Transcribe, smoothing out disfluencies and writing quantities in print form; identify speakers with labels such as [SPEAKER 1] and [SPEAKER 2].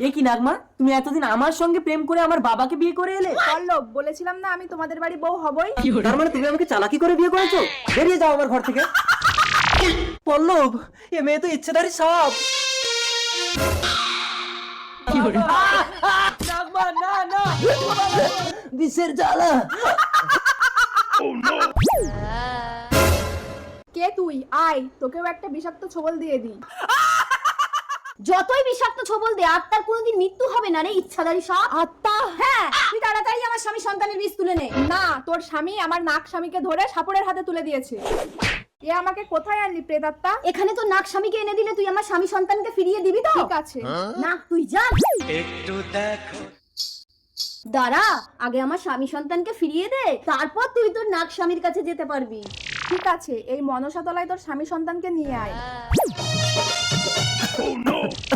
[SPEAKER 1] এ কি নাগমা, তুমি এতদিন আমার সঙ্গে প্রেম করে আমার বাবাকে বিয়ে করে এলে?
[SPEAKER 2] পল্লব, বলেছিলাম না আমি তোমাদের বাড়ি বউ হবই।
[SPEAKER 1] তার মানে তুমি আমাকে চালাকি করে বিয়ে করেছো? বেরিয়ে যাও আমার ঘর থেকে। পল্লব, এ মেয়ে তো ইচ্ছেধারী সাপ। নাগমা, না না, বিষের জ্বালা।
[SPEAKER 2] কে তুই? আয়, তোকেও একটা বিষাক্ত ছোবল দিয়ে দিই।
[SPEAKER 3] যতই বিষাক্ত ছোবল দে, আত্মার কোনোদিন মৃত্যু হবে না রে ইচ্ছাধারী সাপ।
[SPEAKER 2] আত্মা?
[SPEAKER 3] হ্যাঁ, তুই তাড়াতাড়ি আমার স্বামী সন্তানের বীজ তুলে নে।
[SPEAKER 2] না, তোর স্বামী আমার নাক স্বামীকে ধরে সাপুড়ের হাতে তুলে দিয়েছে। এ আমাকে কোথায় আনলি প্রেতাত্মা?
[SPEAKER 3] এখানে তো নাক স্বামীকে এনে দিলে তুই আমার স্বামী সন্তানকে ফিরিয়ে দিবি তো?
[SPEAKER 2] ঠিক আছে।
[SPEAKER 3] না, তুই যা। একটু দেখো। দাঁড়া, আগে আমার স্বামী সন্তানকে ফিরিয়ে দে, তারপর তুই তোর নাক স্বামীর কাছে যেতে পারবি।
[SPEAKER 2] ঠিক আছে, এই মনসা তলায় তোর স্বামী সন্তানকে নিয়ে আয়।